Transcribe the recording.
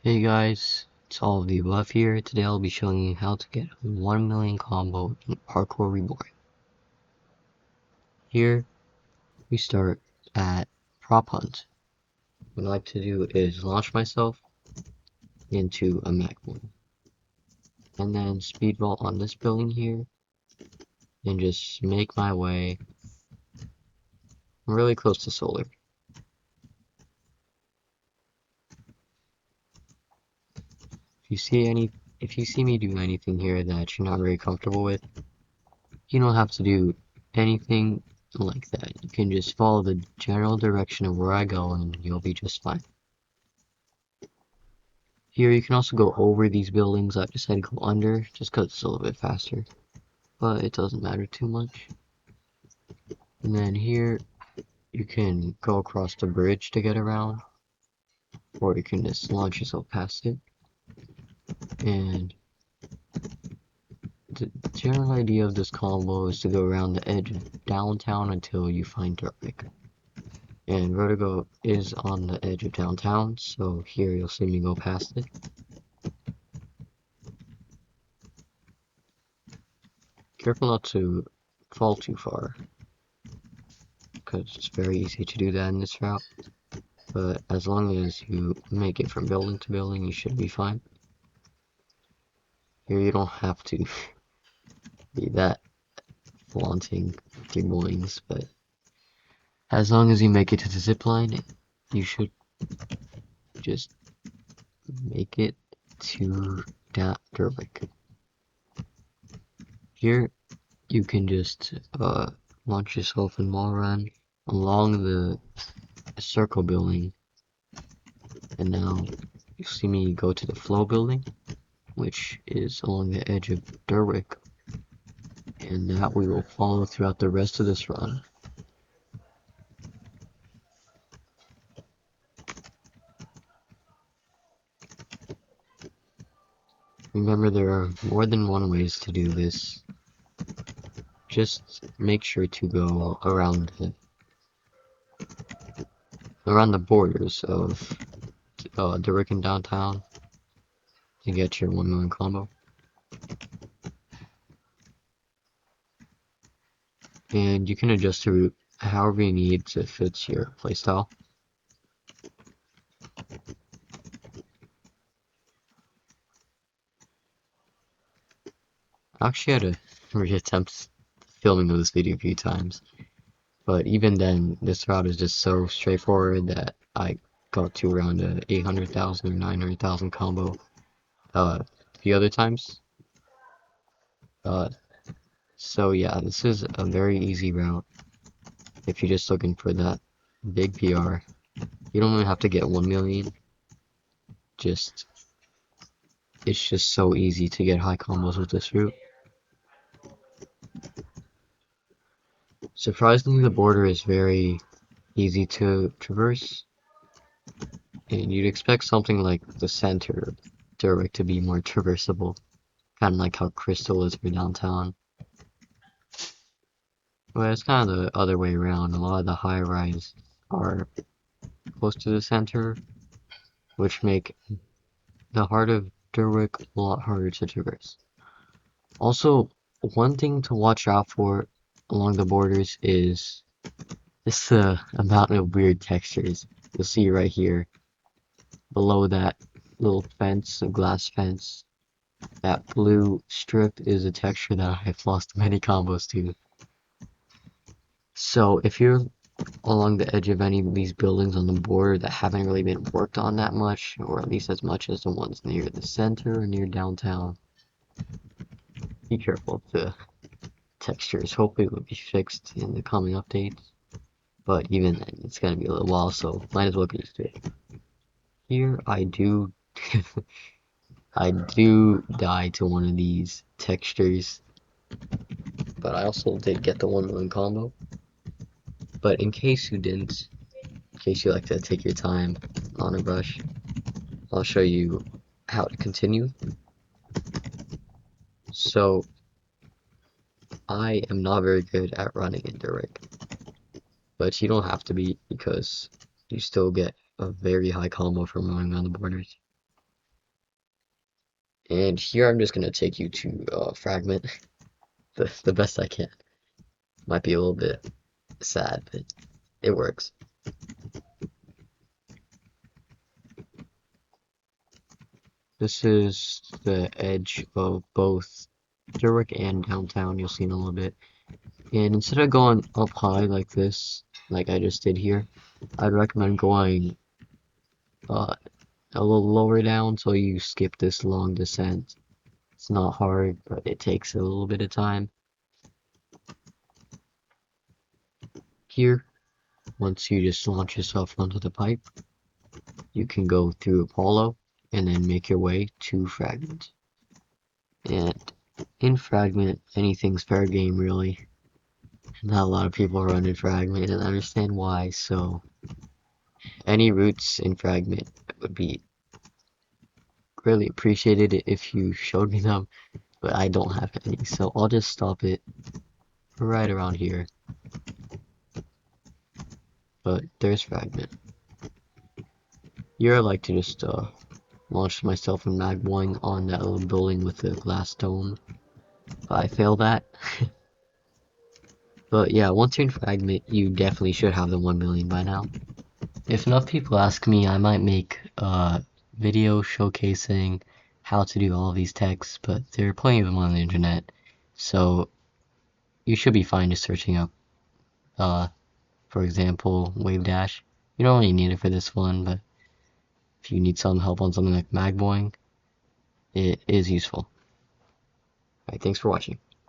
Hey guys, it's all of the above here. Today I'll be showing you how to get a 1 million combo in Parkour Reborn. Here we start at Prop Hunt. What I like to do is launch myself into a Mag 1 and then speed vault on this building here and just make my way really close to solar. If you see me do anything here that you're not very comfortable with, you don't have to do anything like that. You can just follow the general direction of where I go and you'll be just fine. Here you can also go over these buildings. I decided to go under just because it's a little bit faster, but it doesn't matter too much. And then here you can go across the bridge to get around, or you can just launch yourself past it. And the general idea of this combo is to go around the edge of downtown until you find Dark. And Vertigo is on the edge of downtown, so here you'll see me go past it. Careful not to fall too far, because it's very easy to do that in this route. But as long as you make it from building to building, you should be fine. Here you don't have to be that flaunting with your boings, but as long as you make it to the zip line, you should just make it to Derwick. Here you can just launch yourself in wall run along the circle building, and now you see me go to the flow building, which is along the edge of Derwick, and that we will follow throughout the rest of this run. Remember, there are more than one ways to do this. Just make sure to go around the borders of Derwick and downtown to get your 1 million combo. And you can adjust the route however you need to fit your playstyle. I actually had to reattempt filming of this video a few times, but even then, this route is just so straightforward that I got to around a 800,000 or 900,000 combo the other times. So yeah, this is a very easy route if you're just looking for that big PR. You don't even have to get 1 million. It's just so easy to get high combos with this route. Surprisingly, the border is very easy to traverse, and you'd expect something like the center of Derwick to be more traversable, kind of like how Crystal is for downtown. But it's kind of the other way around. A lot of the high-rise are close to the center, which make the heart of Derwick a lot harder to traverse. Also, one thing to watch out for along the borders is this amount of weird textures. You'll see right here, below that little fence, a glass fence. That blue strip is a texture that I've lost many combos to. So if you're along the edge of any of these buildings on the border that haven't really been worked on that much, or at least as much as the ones near the center or near downtown, be careful of the textures. Hopefully it will be fixed in the coming updates, but even then it's gonna be a little while, so might as well get used to it. Here I do I do die to one of these textures, but I also did get the 1 million combo. But in case you didn't, in case you like to take your time on a brush, I'll show you how to continue. So, I am not very good at running in Derwick, but you don't have to be because you still get a very high combo from running on the borders. And here I'm just gonna take you to fragment the best I can. Might be a little bit sad, but it works. This is the edge of both Zurich and downtown, you'll see in a little bit. And instead of going up high like this, like I just did here, I'd recommend going uh, a little lower down so you skip this long descent. It's not hard, but it takes a little bit of time. Here, once you just launch yourself onto the pipe, you can go through Apollo and then make your way to Fragment. And in Fragment, anything's fair game really. Not a lot of people are running Fragment and I understand why, so any routes in Fragment would be really appreciated if you showed me them, but I don't have any, so I'll just stop it right around here. But there's Fragment. Here I like to just launch myself in magboing on that little building with the glass dome. But I failed that. But yeah, once you're in Fragment, you definitely should have the 1 million by now. If enough people ask me, I might make a video showcasing how to do all of these techs, but there are plenty of them on the internet. So you should be fine just searching up, for example, wave dash. You don't really need it for this one, but if you need some help on something like magboing, it is useful. Alright, thanks for watching.